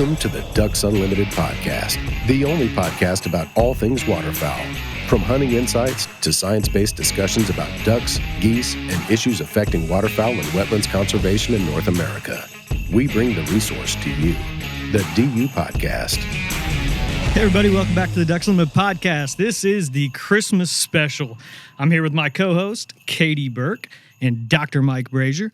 Welcome to the Ducks Unlimited podcast, the only podcast about all things waterfowl. From hunting insights to science-based discussions about ducks, geese, and issues affecting waterfowl and wetlands conservation in North America, we bring the resource to you, the DU Podcast. Hey everybody, welcome back to the Ducks Unlimited podcast. This is the Christmas special. I'm here with my co-host, Katie Burke, and Dr. Mike Brazier.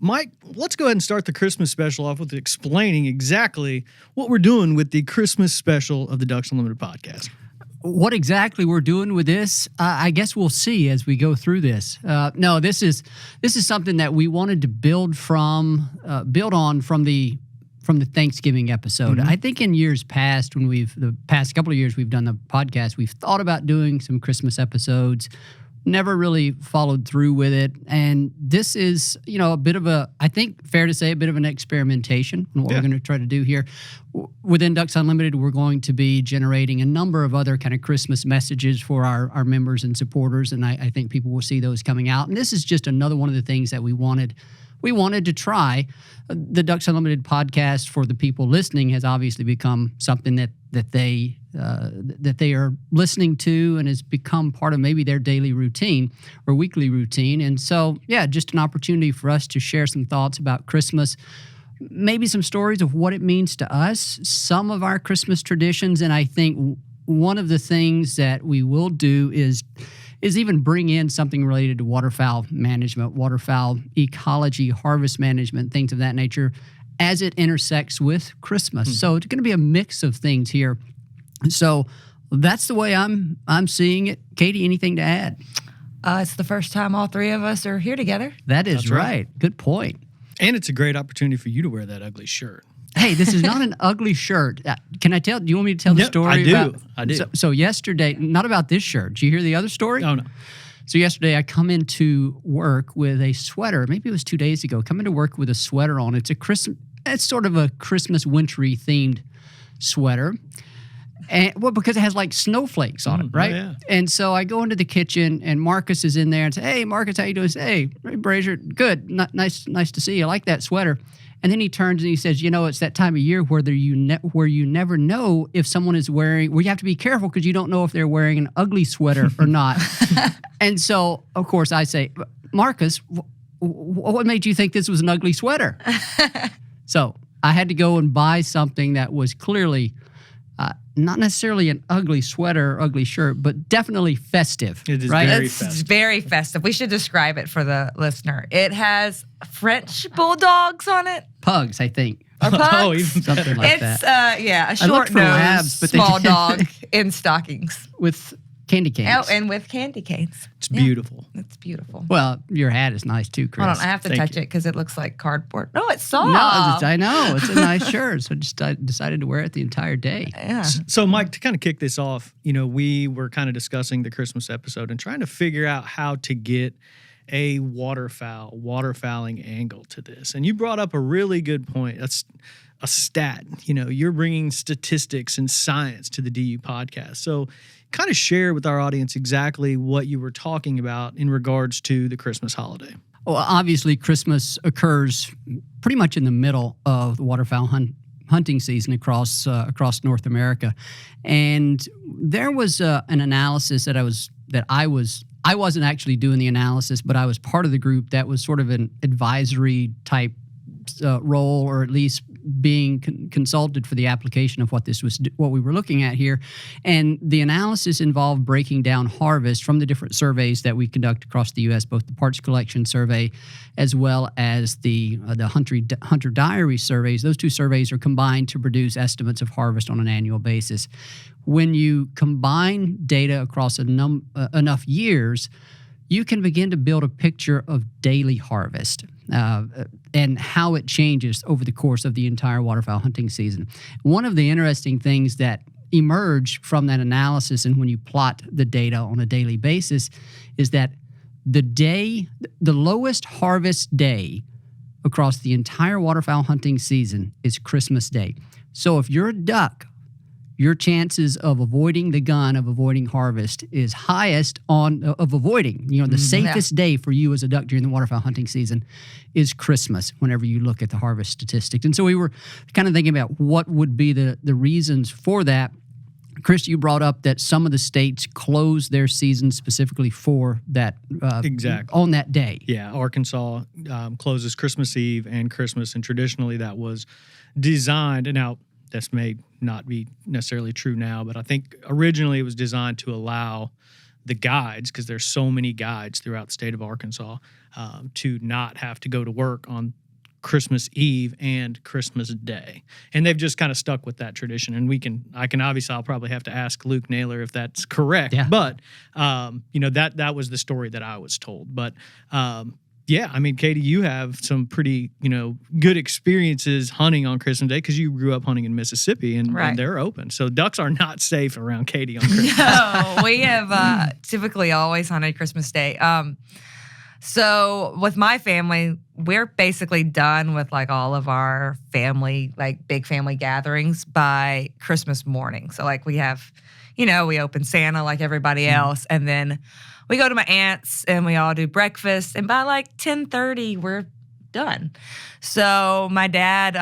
Mike, let's go ahead and start the Christmas special off with explaining exactly what we're doing with the Christmas special of the Ducks Unlimited podcast. What exactly we're doing with this, I guess we'll see as we go through this. No, this is something that we wanted to build on from the Thanksgiving episode. Mm-hmm. I think in years past, the past couple of years we've done the podcast, we've thought about doing some Christmas episodes. Never really followed through with it. And this is, a bit of I think fair to say, a bit of an experimentation in what we're going to try to do here. Within Ducks Unlimited, we're going to be generating a number of other kind of Christmas messages for our members and supporters. And I think people will see those coming out. And this is just another one of the things that we wanted to try. The Ducks Unlimited podcast for the people listening has obviously become something that they are listening to and has become part of maybe their daily routine or weekly routine. And so, just an opportunity for us to share some thoughts about Christmas, maybe some stories of what it means to us, some of our Christmas traditions. And I think one of the things that we will do is even bring in something related to waterfowl management, waterfowl ecology, harvest management, things of that nature, as it intersects with Christmas. Mm-hmm. So it's going to be a mix of things here. So that's the way I'm seeing it. Katie, anything to add? It's the first time all three of us are here together. That's right. Good point. And it's a great opportunity for you to wear that ugly shirt. Hey, this is not an ugly shirt. Can I tell? Do you want me to tell the story? I do. So yesterday, not about this shirt. Did you hear the other story? Oh, no. So yesterday, I come into work with a sweater. Maybe it was 2 days ago. Come into work with a sweater on. It's sort of a Christmas wintry themed sweater. And because it has like snowflakes on it, right? Oh, yeah. And so I go into the kitchen, and Marcus is in there and say, "Hey, Marcus, how you doing?" I say, "Hey, Brazier, good, nice to see you. I like that sweater." And then he turns and he says, "It's that time of year where you never know if someone is wearing. Where you have to be careful because you don't know if they're wearing an ugly sweater or not." And so, of course, I say, "Marcus, what made you think this was an ugly sweater?" So I had to go and buy something that was clearly not necessarily an ugly sweater or ugly shirt, but definitely festive. It is right? very It's festive. very festive. We should describe it for the listener. It has French bulldogs on it. Pugs, I think. Or pugs. Oh, even Something like It's, that. a I looked for short-nosed, labs, but they small didn't. dog in stockings. With candy canes. Oh, and with candy canes. It's beautiful. It's beautiful. Well, your hat is nice too, Chris. Hold on, I have to Thank touch you. it because it looks like cardboard. No, it's soft. No, I know. It's a nice shirt. So I decided to wear it the entire day. Yeah. So, Mike, to kind of kick this off, we were kind of discussing the Christmas episode and trying to figure out how to get a waterfowling angle to this. And you brought up a really good point. That's a stat. You're bringing statistics and science to the DU podcast. So kind of share with our audience exactly what you were talking about in regards to the Christmas holiday. Well, obviously, Christmas occurs pretty much in the middle of the waterfowl hunting season across North America, and there was an analysis that I wasn't actually doing the analysis, but I was part of the group that was sort of an advisory type role, or at least being consulted for the application of what we were looking at here. And the analysis involved breaking down harvest from the different surveys that we conduct across the U.S., both the parts collection survey as well as the hunter diary surveys. Those two surveys are combined to produce estimates of harvest on an annual basis. When you combine data across enough years, you can begin to build a picture of daily harvest and how it changes over the course of the entire waterfowl hunting season. One of the interesting things that emerged from that analysis, and when you plot the data on a daily basis, is that the lowest harvest day across the entire waterfowl hunting season is Christmas Day. So if you're a duck, your chances of avoiding the gun, of avoiding harvest, is highest of avoiding. The safest day for you as a duck during the waterfowl hunting season is Christmas, whenever you look at the harvest statistics. And so we were kind of thinking about what would be the reasons for that. Chris, you brought up that some of the states close their season specifically for that. Exactly. On that day. Yeah, Arkansas closes Christmas Eve and Christmas, and traditionally that was designed, and now this may not be necessarily true now, but I think originally it was designed to allow the guides, because there's so many guides throughout the state of Arkansas, to not have to go to work on Christmas Eve and Christmas Day. And they've just kind of stuck with that tradition. And I'll probably have to ask Luke Naylor if that's correct. Yeah. But, that was the story that I was told. But, Katie, you have some pretty, good experiences hunting on Christmas Day because you grew up hunting in Mississippi and they're open. So ducks are not safe around Katie on Christmas. No, we have typically always hunted Christmas Day. So with my family, we're basically done with like all of our family, like big family gatherings by Christmas morning. So like we have, we open Santa like everybody else, and then we go to my aunt's and we all do breakfast, and by like 10:30 we're done. So my dad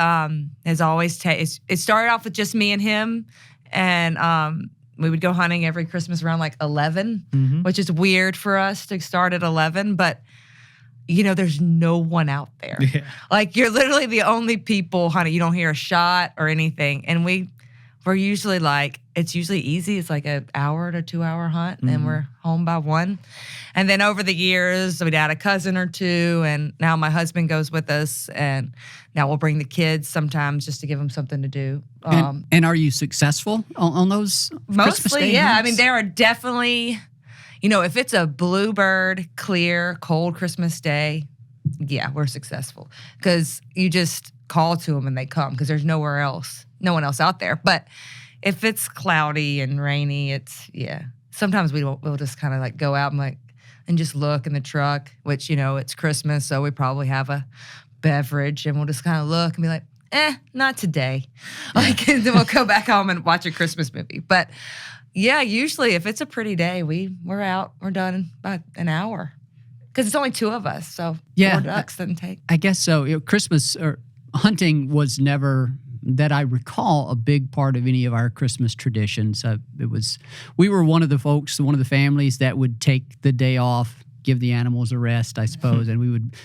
has always it started off with just me and him, and we would go hunting every Christmas around like 11, which is weird for us to start at 11, but there's no one out there. Yeah. Like you're literally the only people hunting. You don't hear a shot or anything. And we're usually like, it's usually easy. It's like an hour to 2 hour hunt, and we're home by 1. And then over the years, we'd add a cousin or two, and now my husband goes with us, and now we'll bring the kids sometimes just to give them something to do. And are you successful on those Christmas Mostly, Day yeah. hunts? I mean, there are definitely, if it's a bluebird, clear, cold Christmas day, yeah, we're successful. Because you just call to them and they come, because there's no one else out there. But if it's cloudy and rainy, sometimes we'll just kind of like go out and just look in the truck, which, it's Christmas, so we probably have a beverage, and we'll just kind of look and be like, not today. Like, and then we'll go back home and watch a Christmas movie. But yeah, usually if it's a pretty day, we're out, we're done in about an hour. Because it's only 2 of us, so 4 ducks doesn't take. I guess so. Christmas or hunting was never, that I recall, a big part of any of our Christmas traditions. We were one of the families that would take the day off, give the animals a rest, I suppose. And we would,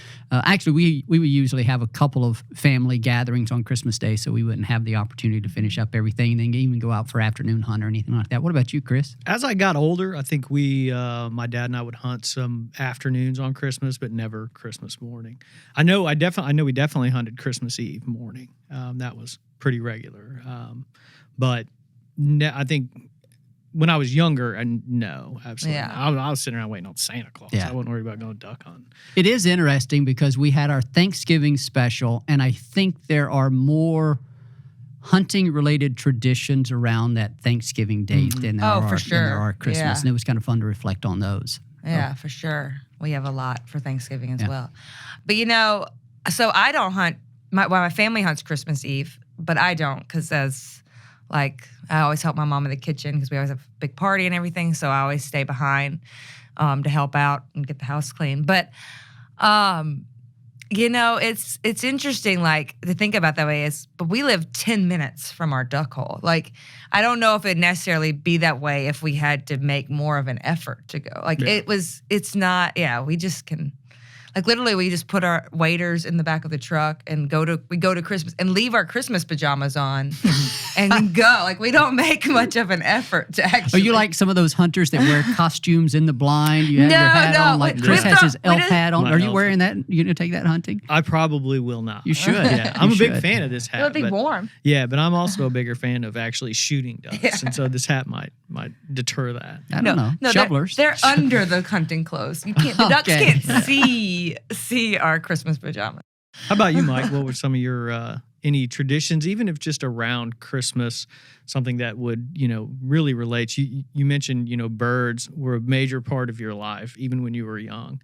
we would usually have a couple of family gatherings on Christmas Day, so we wouldn't have the opportunity to finish up everything and then even go out for afternoon hunt or anything like that. What about you, Chris? As I got older, I think my dad and I would hunt some afternoons on Christmas, but never Christmas morning. I know we definitely hunted Christmas Eve morning. That was pretty regular. I think when I was younger, no, absolutely not. I was sitting around waiting on Santa Claus. Yeah. I wasn't worried about going duck hunting. It is interesting because we had our Thanksgiving special, and I think there are more hunting-related traditions around that Thanksgiving date than there are Christmas. Yeah. And it was kind of fun to reflect on those. Yeah, for sure. We have a lot for Thanksgiving as well. But so I don't hunt. My family hunts Christmas Eve, but I don't, because I always help my mom in the kitchen because we always have a big party and everything. So I always stay behind to help out and get the house clean. But, it's interesting, to think about that way but we live 10 minutes from our duck hole. I don't know if it'd necessarily be that way if we had to make more of an effort to go. We just can. Literally, we just put our waders in the back of the truck and we go to Christmas and leave our Christmas pajamas on and go. We don't make much of an effort to actually. Are you like some of those hunters that wear costumes in the blind? You have your hat on, like Chris has his elf hat on. Are you wearing that? You going to take that hunting? I probably will not. You should. Yeah, I'm a big fan of this hat. It'll be warm. Yeah, but I'm also a bigger fan of actually shooting ducks, and so this hat might deter that. I don't know. No, Shovelers. They're under the hunting clothes. You can't. The ducks can't see our Christmas pajamas. How about you, Mike? What were some of your any traditions, even if just around Christmas, something that would, really relate. You mentioned, birds were a major part of your life, even when you were young.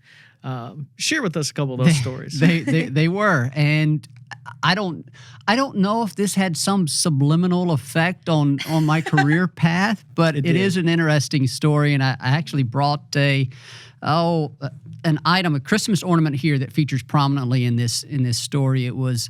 Share with us a couple of those stories. They were, and I don't know if this had some subliminal effect on my career path, but it is an interesting story. And I actually brought an item, a Christmas ornament here that features prominently in this story. It was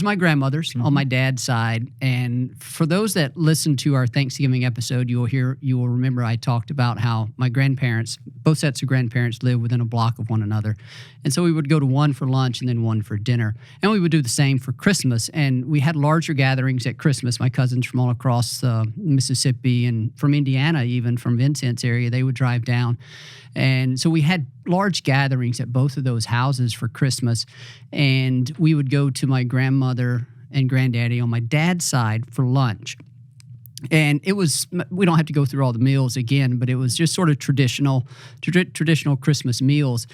my grandmother's on my dad's side. And for those that listen to our Thanksgiving episode, you will remember I talked about how my grandparents, both sets of grandparents, live within a block of one another. And so we would go to one for lunch and then one for dinner. And we would do the same for Christmas. And we had larger gatherings at Christmas. My cousins from all across Mississippi and from Indiana, even from Vincent's area, they would drive down. And so we had large gatherings at both of those houses for Christmas. And we would go to my grandmother and granddaddy on my dad's side for lunch. And it was, we don't have to go through all the meals again, but it was just sort of traditional Christmas meals.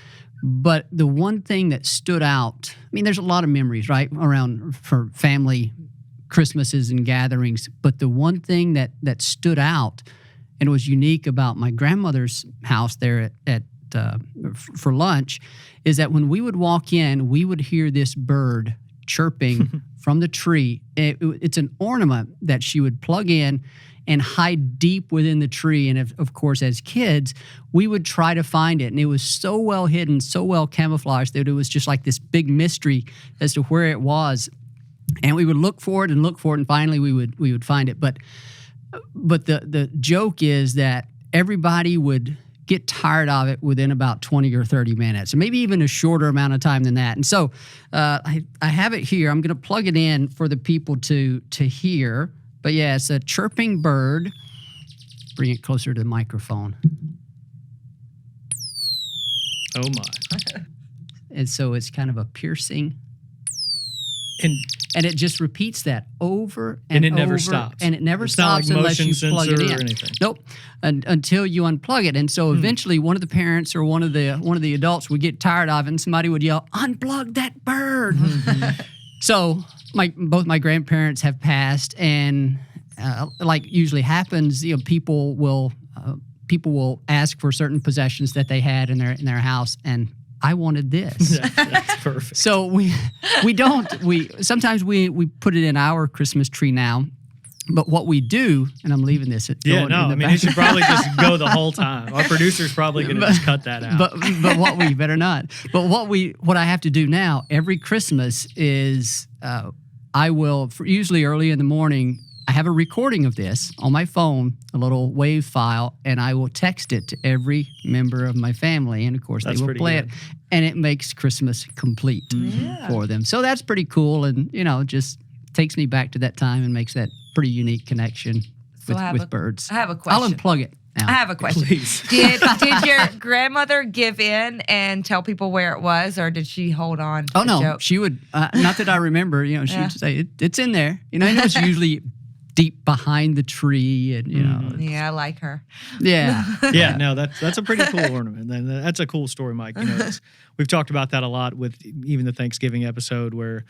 But the one thing that stood out, I mean, there's a lot of memories, right, around for family Christmases and gatherings. But the one thing that stood out and was unique about my grandmother's house there for lunch is that when we would walk in, we would hear this bird chirping from the tree. It's an ornament that she would plug in and hide deep within the tree. And of course, as kids, we would try to find it. And it was so well hidden, so well camouflaged that it was just like this big mystery as to where it was. And we would look for it, and finally we would find it. But the joke is that everybody would get tired of it within about 20 or 30 minutes, or maybe even a shorter amount of time than that. And so I have it here. I'm going to plug it in for the people to hear. But yeah, it's a chirping bird. Bring it closer to the microphone. Oh my. And so it's kind of a piercing. And it just repeats that over and it over. never stops. And it never it's stops not like unless you plug it in. Or anything. Nope. Until you unplug it. And so eventually one of the parents or one of the adults would get tired of it and somebody would yell, "Unplug that bird." So both my grandparents have passed, and like usually happens, people will ask for certain possessions that they had in their house, and I wanted this. That's perfect. So sometimes we put it in our Christmas tree now. But what we do, and I'm leaving this at it should probably just go the whole time. Our producer's probably going to just cut that out. But what we better not. But what I have to do now every Christmas is I will, usually early in the morning, I have a recording of this on my phone, a little WAV file, and I will text it to every member of my family. And of course, they will play it. And it makes Christmas complete for them. So that's pretty cool. And, just takes me back to that time and makes that pretty unique connection with birds. I have a question. I'll unplug it now. I have a question. Please. Did your grandmother give in and tell people where it was, or did she hold on to Oh, no. the joke? She would, not that I remember, she would say, it's in there. And it's usually deep behind the tree and, Yeah, I like her. Yeah. Yeah, no, that's a pretty cool ornament. And that's a cool story, Mike. We've talked about that a lot with even the Thanksgiving episode where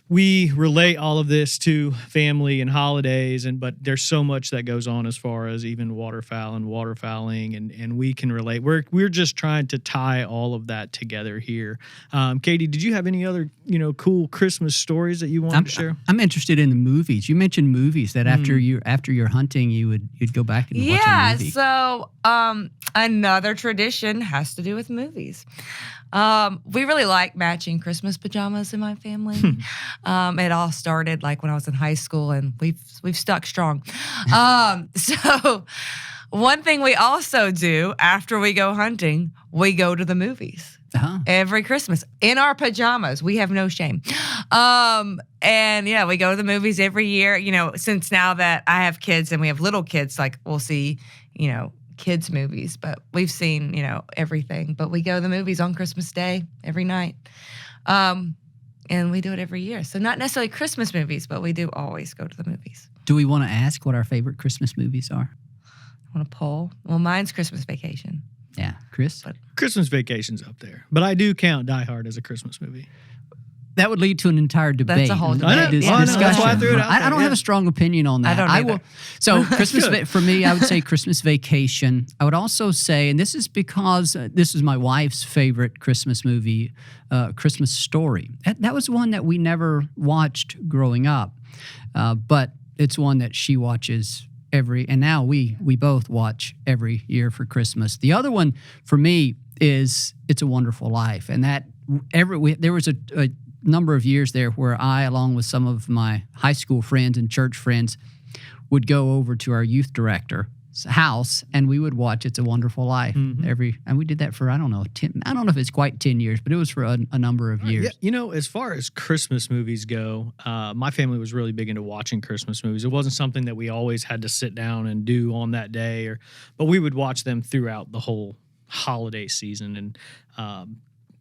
we relate all of this to family and holidays, but there's so much that goes on as far as even waterfowl and waterfowling, and we can relate. We're just trying to tie all of that together here. Katie, did you have any other cool Christmas stories that you wanted to share? I'm interested in the movies. You mentioned movies that after you're hunting, you'd go back and watch a movie. So another tradition has to do with movies. We really like matching Christmas pajamas in my family. It all started like when I was in high school, and we've stuck strong. So one thing we also do after we go hunting, we go to the movies. Every Christmas in our pajamas. We have no shame. And yeah, we go to the movies every year. Since now that I have kids and we have little kids, like we'll see, kids movies, but we've seen, everything. But we go to the movies on Christmas Day every night. And we do it every year. So not necessarily Christmas movies, but we do always go to the movies. Do we want to ask what our favorite Christmas movies are? I want to poll. Well, mine's Christmas Vacation. Yeah, Chris? Christmas Vacation's up there. But I do count Die Hard as a Christmas movie. That would lead to an entire debate. That's a whole debate. I know. This I know. discussion. That's why I threw it out I don't there, have a strong opinion on that. I don't either. So Christmas for me, I would say Christmas Vacation. I would also say, and this is because this is my wife's favorite Christmas movie, Christmas Story. That was one that we never watched growing up, but it's one that she watches and now we both watch every year for Christmas. The other one for me is It's a Wonderful Life, and that there was a number of years there where I, along with some of my high school friends and church friends, would go over to our youth director's house and we would watch It's a Wonderful Life and we did that for I don't know if it's quite 10 years, but it was for a number of years. Yeah, you know, as far as Christmas movies go, my family was really big into watching Christmas movies. It wasn't something that we always had to sit down and do on that day, but we would watch them throughout the whole holiday season. And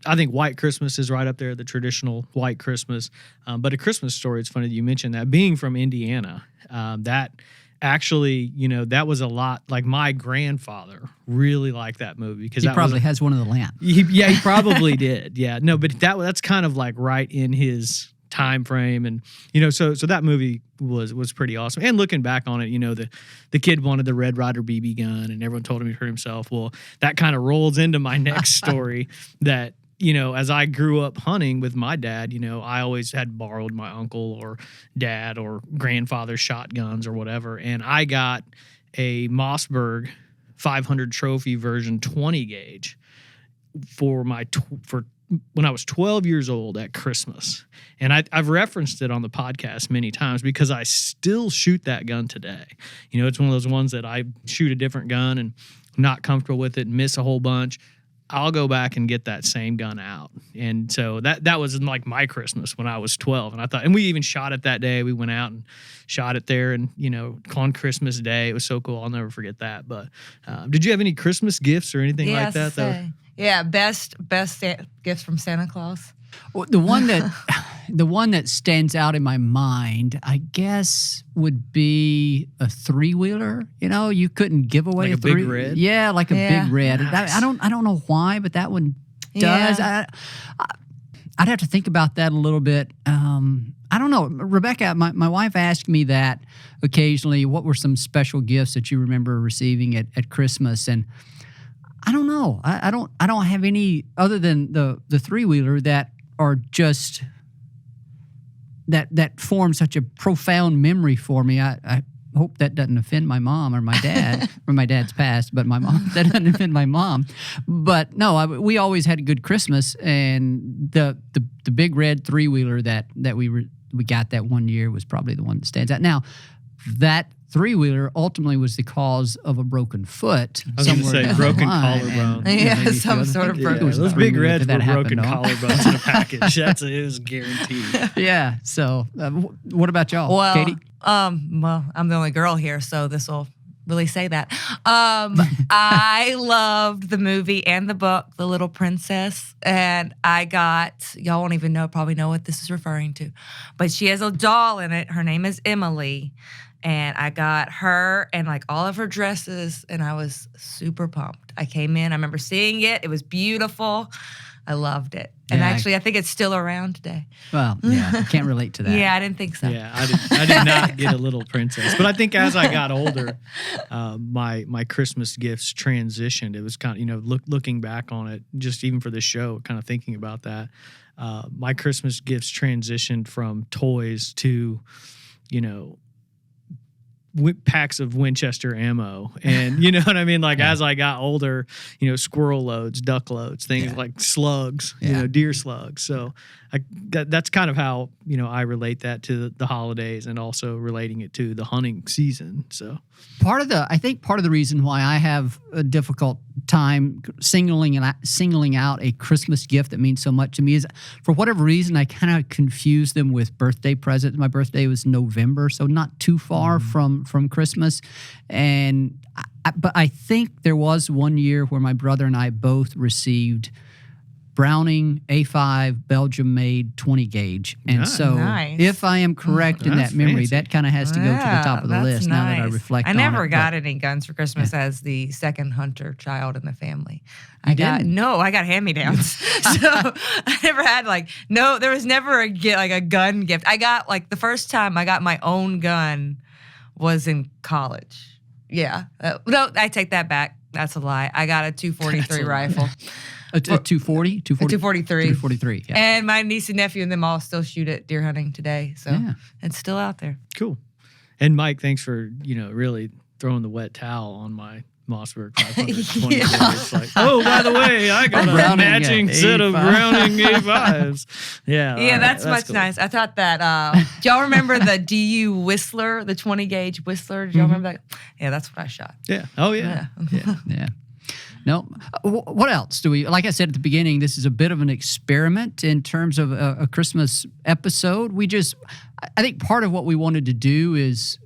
I think White Christmas is right up there, the traditional White Christmas. But A Christmas Story, it's funny that you mentioned that. Being from Indiana, that actually, you know, that was a lot. Like my grandfather really liked that movie because He probably has one of the lamps. he probably did. Yeah, no, but that's kind of like right in his time frame, and you know, so that movie was pretty awesome. And looking back on it, you know, the kid wanted the Red Ryder BB gun, and everyone told him he'd hurt himself. Well, that kind of rolls into my next story that. You know, as I grew up hunting with my dad, you know, I always had borrowed my uncle or dad or grandfather's shotguns or whatever. And I got a Mossberg 500 trophy version 20 gauge for when I was 12 years old at Christmas. And I've referenced it on the podcast many times because I still shoot that gun today. You know, it's one of those ones that I shoot a different gun and I'm not comfortable with it and miss a whole bunch. I'll go back and get that same gun out. And so that was like my Christmas when I was 12. And I thought, and we even shot it that day. We went out and shot it there and, you know, on Christmas Day. It was so cool. I'll never forget that. But did you have any Christmas gifts or anything like that? Yeah, best gifts from Santa Claus. Well, the one that stands out in my mind, I guess, would be a 3-wheeler. You know, you couldn't give away like a big red. Yeah, like a big red. Nice. I don't know why, but that one does. Yeah. I'd have to think about that a little bit. I don't know, Rebecca. My wife asked me that occasionally. What were some special gifts that you remember receiving at Christmas? And I don't know. I don't have any other than the 3-wheeler that are just that form such a profound memory for me. I hope that doesn't offend my mom or my dad, or my dad's passed, but my mom, that doesn't offend my mom. But no, we always had a good Christmas, and the big red 3-wheeler that we got that one year was probably the one that stands out. Now, that 3-wheeler ultimately was the cause of a broken foot. I was going to say broken collarbone. Yeah, some sort of broken. Yeah, those big reds were broken happened, collarbones in a package. It was guaranteed. Yeah. So, what about y'all, Well, Katie? Well, I'm the only girl here, so this will really say that. I loved the movie and the book, The Little Princess, and I got, y'all won't even probably know what this is referring to, but she has a doll in it. Her name is Emily. And I got her and like all of her dresses, and I was super pumped. I came in, I remember seeing it. It was beautiful. I loved it. And Yeah, actually, I think it's still around today. Well, yeah, I can't relate to that. Yeah, I didn't think so. Yeah, I did not get a Little Princess. But I think as I got older, my Christmas gifts transitioned. It was kind of, you know, looking back on it, just even for this show, kind of thinking about that. My Christmas gifts transitioned from toys to, you know, packs of Winchester ammo, and you know what I mean. Like as I got older, you know, squirrel loads, duck loads, things like slugs, you know, deer slugs. So that's kind of how, you know, I relate that to the holidays, and also relating it to the hunting season. So I think part of the reason why I have a difficult time singling out a Christmas gift that means so much to me is, for whatever reason, I kind of confuse them with birthday presents. My birthday was November, so not too far from Christmas. And but I think there was one year where my brother and I both received Browning A5 Belgium-made 20 gauge. And Nice. so Nice. if I am correct in That's that memory, fancy. that kind of has to go to the top of the that's list now that I nice. reflect I on it. never got But any guns for Christmas as the second hunter child in the family. You didn't? I got hand-me-downs. So I never had there was never a gun gift. I got the first time I got my own gun was in college. Yeah. No, I take that back. That's a lie. I got a 243 rifle. A 240? 243. 243, yeah. And my niece and nephew and them all still shoot at deer hunting today. So Yeah. it's still out there. Cool. And Mike, thanks for, really throwing the wet towel on my Mossberg 520. Yeah. It's like, oh, by the way, I got a Browning, matching set of A5. Browning A5s. Yeah. Yeah, all that's right, much cool. nice. I thought that. Do y'all remember the DU Whistler, the 20 gauge Whistler? Do y'all remember that? Yeah, that's what I shot. Yeah. Oh, yeah. Yeah. Yeah. No. What else do we? Like I said at the beginning, this is a bit of an experiment in terms of a Christmas episode. I think part of what we wanted to do is,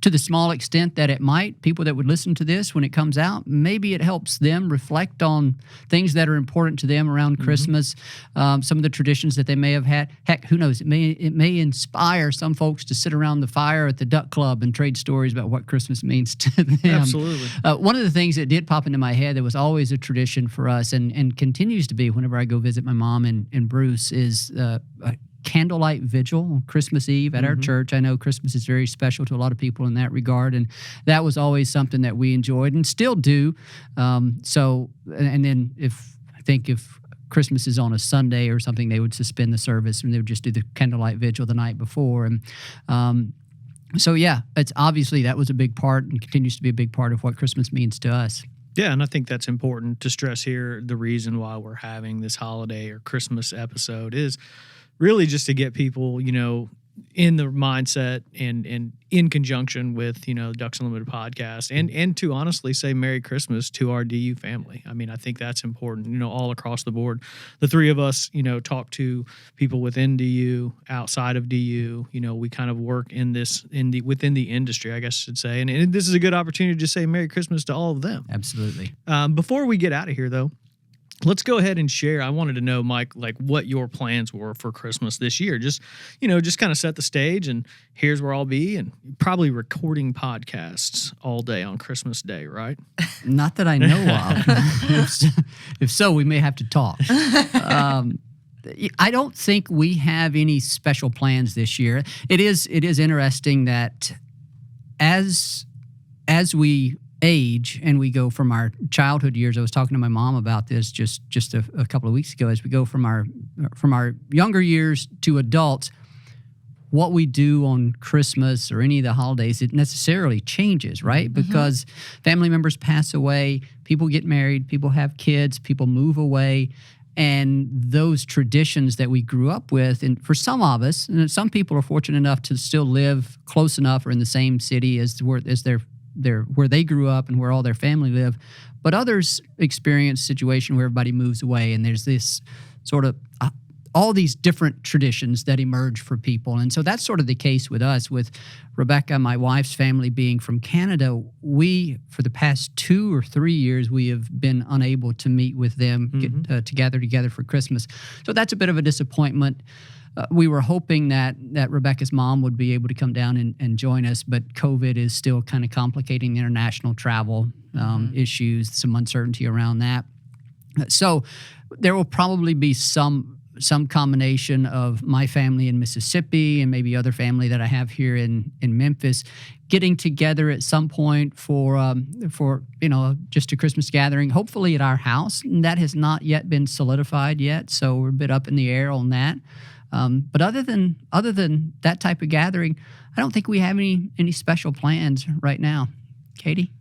to the small extent that it might, people that would listen to this when it comes out, maybe it helps them reflect on things that are important to them around Christmas, some of the traditions that they may have had. Heck, who knows? It may inspire some folks to sit around the fire at the Duck Club and trade stories about what Christmas means to them. Absolutely. One of the things that did pop into my head that was always a tradition for us and continues to be whenever I go visit my mom and Bruce is a candlelight vigil on Christmas Eve at our church. I know Christmas is very special to a lot of people in that regard, and that was always something that we enjoyed and still do. And then if Christmas is on a Sunday or something, they would suspend the service and they would just do the candlelight vigil the night before. And so yeah, it's obviously that was a big part and continues to be a big part of what Christmas means to us. Yeah, and I think that's important to stress here. The reason why we're having this holiday or Christmas episode is really just to get people, in the mindset and in conjunction with, Ducks Unlimited podcast and to honestly say Merry Christmas to our DU family. I mean, I think that's important, all across the board. The three of us, talk to people within DU, outside of DU, we kind of work within the industry, I guess I should say. And this is a good opportunity to say Merry Christmas to all of them. Absolutely. Before we get out of here, though, let's go ahead and share. I wanted to know, Mike, what your plans were for Christmas this year. Just kind of set the stage and here's where I'll be, and probably recording podcasts all day on Christmas Day, right? Not that I know of. If so, we may have to talk. I don't think we have any special plans this year. It is interesting that as we age and we go from our childhood years. I was talking to my mom about this just a couple of weeks ago. As we go from our younger years to adults, what we do on Christmas or any of the holidays, it necessarily changes, right? Because family members pass away, people get married, people have kids, people move away. And those traditions that we grew up with, and for some of us, and some people are fortunate enough to still live close enough or in the same city as where they grew up and where all their family live, but others experience a situation where everybody moves away, and there's this sort of all these different traditions that emerge for people. And so that's sort of the case with us. With Rebecca, my wife's family being from Canada, we, for the past 2 or 3 years, we have been unable to meet with them, get together for Christmas. So that's a bit of a disappointment. We were hoping that Rebecca's mom would be able to come down and join us, but COVID is still kind of complicating the international travel issues, some uncertainty around that. So there will probably be some combination of my family in Mississippi and maybe other family that I have here in Memphis getting together at some point for just a Christmas gathering, hopefully at our house. And that has not yet been solidified yet, so we're a bit up in the air on that. But other than that type of gathering, I don't think we have any special plans right now. Katie?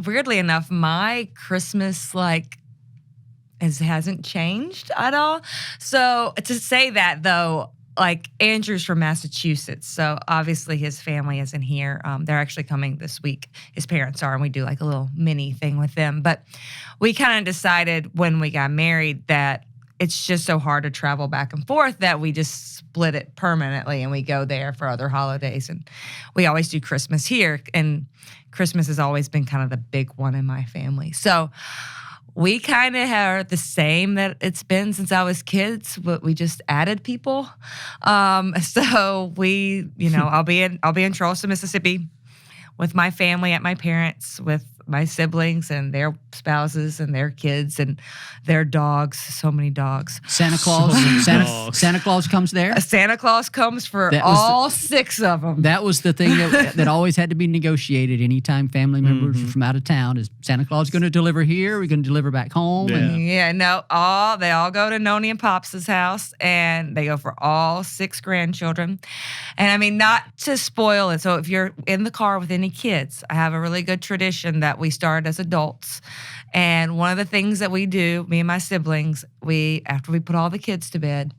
Weirdly enough, my Christmas hasn't changed at all. So to say that though, Andrew's from Massachusetts, so obviously his family isn't here. They're actually coming this week. His parents are, and we do a little mini thing with them. But we kind of decided when we got married that it's just so hard to travel back and forth that we just split it permanently and we go there for other holidays. And we always do Christmas here, and Christmas has always been kind of the big one in my family. So We kind of are the same that it's been since I was kids, but we just added people. So we, I'll be in Charleston, Mississippi with my family at my parents, with my siblings and their spouses and their kids and their dogs. So many dogs. Santa Claus. Santa Claus comes there. Santa Claus comes for all 6 of them. That was the thing that always had to be negotiated. Anytime family members were from out of town, is Santa Claus going to deliver here? Are we going to deliver back home? Yeah. They all go to Noni and Pops' house, and they go for all 6 grandchildren. And I mean, not to spoil it. So if you're in the car with any kids, I have a really good tradition that we started as adults. And one of the things that we do, me and my siblings, after we put all the kids to bed,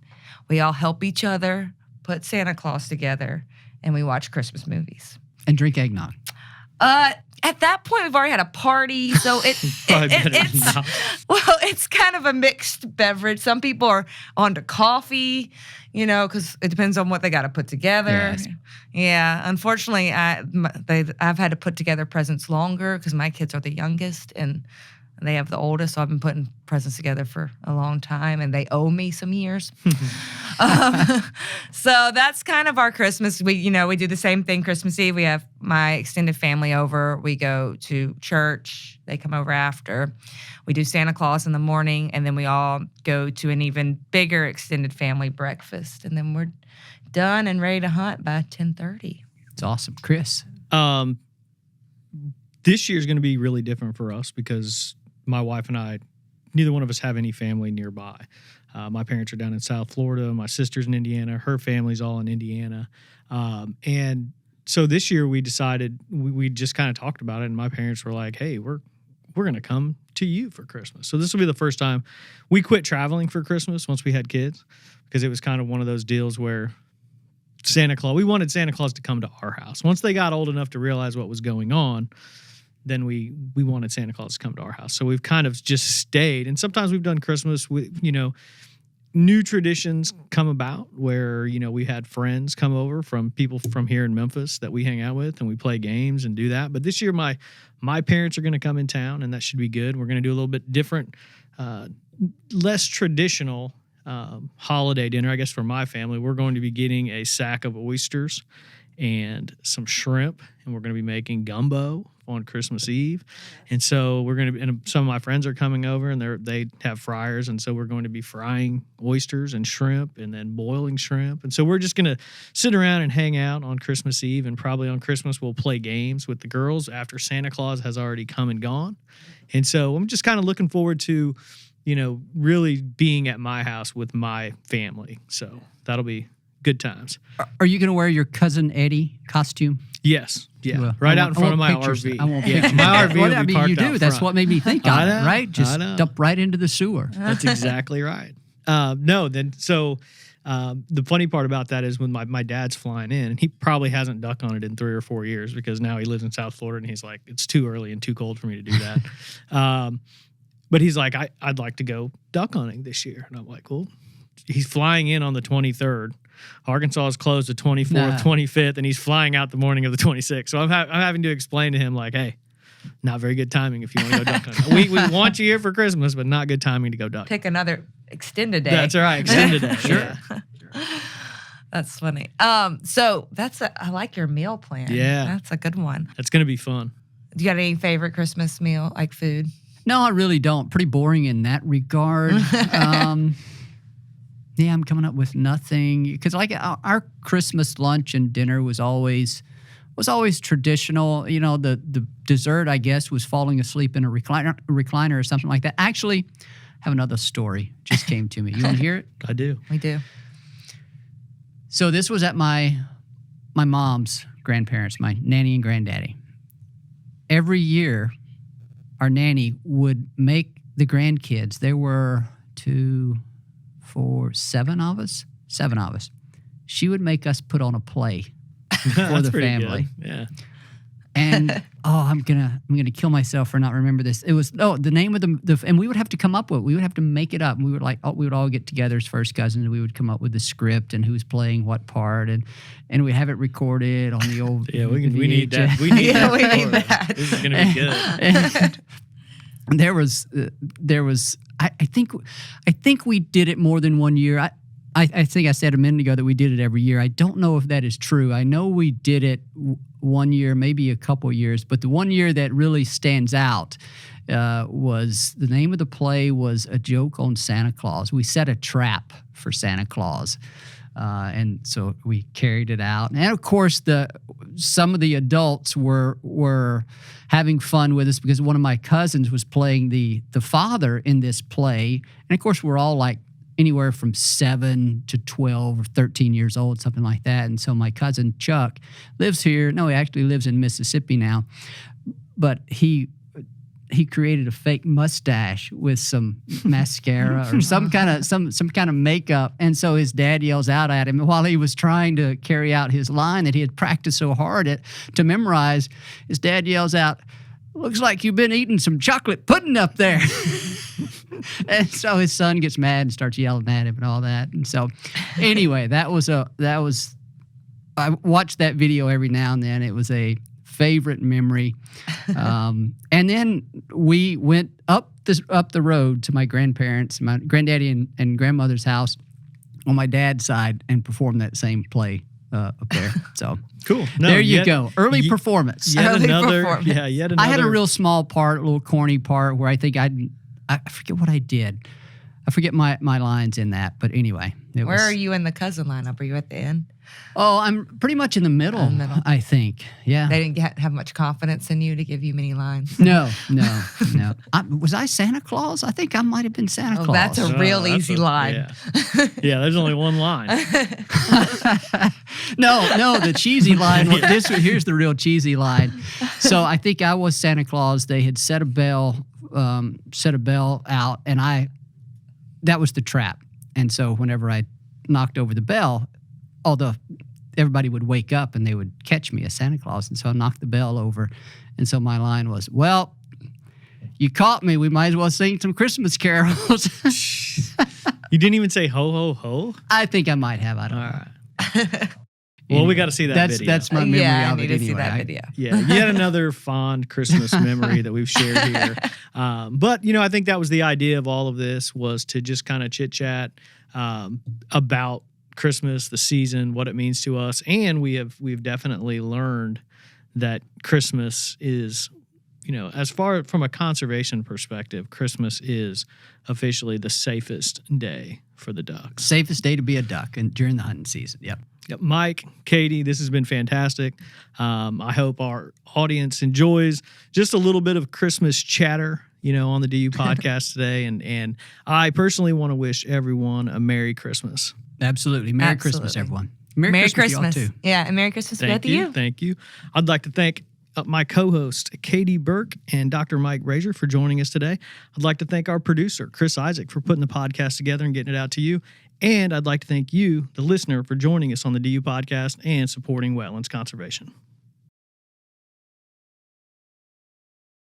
we all help each other put Santa Claus together, and we watch Christmas movies. And drink eggnog. At that point, we've already had a party, so it's kind of a mixed beverage. Some people are on to coffee, because it depends on what they got to put together. Yes. Yeah, unfortunately, I've had to put together presents longer because my kids are the youngest and they have the oldest, so I've been putting presents together for a long time, and they owe me some years. So that's kind of our Christmas. We do the same thing Christmas Eve. We have my extended family over. We go to church. They come over after. We do Santa Claus in the morning, and then we all go to an even bigger extended family breakfast, and then we're done and ready to hunt by 10:30. It's awesome. Chris? This year's going to be really different for us because my wife and I, neither one of us have any family nearby. My parents are down in South Florida. My sister's in Indiana. Her family's all in Indiana. And so this year we decided, we just kind of talked about it, and my parents were like, hey, we're going to come to you for Christmas. So this will be the first time we quit traveling for Christmas once we had kids, because it was kind of one of those deals where we wanted Santa Claus to come to our house. Once they got old enough to realize what was going on, then we wanted Santa Claus to come to our house. So we've kind of just stayed. And sometimes we've done Christmas with, new traditions come about where, we had friends come over from people from here in Memphis that we hang out with, and we play games and do that. But this year, my parents are going to come in town, and that should be good. We're going to do a little bit different, less traditional holiday dinner, I guess, for my family. We're going to be getting a sack of oysters and some shrimp, and we're going to be making gumbo on Christmas Eve. And so and some of my friends are coming over, and they have fryers, and so we're going to be frying oysters and shrimp and then boiling shrimp. And so we're just going to sit around and hang out on Christmas Eve, and probably on Christmas we'll play games with the girls after Santa Claus has already come and gone. And so I'm just kind of looking forward to, really being at my house with my family. So that'll be good times. Are you going to wear your Cousin Eddie costume? Yes. Yeah. Well, right out in front of my RV. I won't yeah. picture My RV will be parked you do. out That's front. what made me think of it, right? Just I know. dump right into the sewer. That's exactly right. The funny part about that is when my dad's flying in, and he probably hasn't duck hunted in 3 or 4 years because now he lives in South Florida, and he's like, it's too early and too cold for me to do that. But he's like, I'd like to go duck hunting this year. And I'm like, well, he's flying in on the 23rd. Arkansas is closed the 24th, 25th, and he's flying out the morning of the 26th. So I'm having to explain to him, like, hey, not very good timing if you want to go duck hunting. We want you here for Christmas, but not good timing to go duck. Pick another extended day. That's right, extended day. Sure. Yeah. That's funny. So I like your meal plan. Yeah. That's a good one. That's going to be fun. Do you got any favorite Christmas meal, like food? No, I really don't. Pretty boring in that regard. Yeah, I'm coming up with nothing because our Christmas lunch and dinner was always traditional. The dessert, I guess, was falling asleep in a recliner or something like that. Actually, I have another story just came to me. You want to hear it? I do. We do. So this was at my mom's grandparents, my nanny and granddaddy. Every year, our nanny would make the grandkids. There were 2, 4, 7 of us. She would make us put on a play for the family. Good. Yeah. And I'm gonna kill myself for not remember this. It was the name of the and we would have to come up with it. We would have to make it up. We would all get together as first cousins, and we would come up with the script and who's playing what part, and we have it recorded on the old. Yeah, we need that. We need that. We need that. This is gonna be good. there was I think we did it more than 1 year. I think I said a minute ago that we did it every year. I don't know if that is true. I know we did it 1 year, maybe a couple years, but the 1 year that really stands out was the name of the play was A Joke on Santa Claus. We set a trap for Santa Claus. And so we carried it out. And of course, some of the adults were having fun with us because one of my cousins was playing the father in this play. And of course, we're all like anywhere from 7 to 12 or 13 years old, something like that. And so my cousin Chuck lives here. No, he actually lives in Mississippi now. But he created a fake mustache with some mascara or some kind of makeup. And so his dad yells out at him while he was trying to carry out his line that he had practiced so hard to memorize. His dad yells out, "Looks like you've been eating some chocolate pudding up there." And so his son gets mad and starts yelling at him and all that. And so anyway, I watch that video every now and then. It was a favorite memory. And then we went up the road to my grandparents, my granddaddy and grandmother's house on my dad's side and performed that same play up there. So cool. There you go. Early performance. Yet another. I had a real small part, a little corny part where I think I forget what I did. I forget my lines in that, but anyway. Where are you in the cousin lineup? Are you at the end? Oh, I'm pretty much in the middle, I think. Yeah. They didn't have much confidence in you to give you many lines. No. Was I Santa Claus? I think I might have been Santa Claus. That's a real easy line. Yeah, there's only one line. No, the cheesy line. Here's the real cheesy line. So I think I was Santa Claus. They had set a bell out, and that was the trap. And so whenever I knocked over the bell, although everybody would wake up and they would catch me as Santa Claus. And so I knocked the bell over. And so my line was, "Well, you caught me. We might as well sing some Christmas carols." You didn't even say ho, ho, ho? I think I might have. I don't know. All right. Well, we got to see that video. That's my memory I of need it to see anyway. that video. Yeah, yet another fond Christmas memory that we've shared here. But, I think that was the idea of all of this, was to just kind of chit-chat about Christmas, the season, what it means to us. And we've definitely learned that Christmas is, as far from a conservation perspective, Christmas is officially the safest day for the ducks. Safest day to be a duck during the hunting season. Yep. Mike, Katie, this has been fantastic. I hope our audience enjoys just a little bit of Christmas chatter, on the DU podcast today. And I personally want to wish everyone a Merry Christmas. Absolutely. Merry Christmas, everyone. Merry Christmas. To y'all too. Yeah, and Merry Christmas to both of you. Thank you. I'd like to thank my co-host, Katie Burke, and Dr. Mike Razier for joining us today. I'd like to thank our producer, Chris Isaac, for putting the podcast together and getting it out to you. And I'd like to thank you, the listener, for joining us on the DU podcast and supporting wetlands conservation.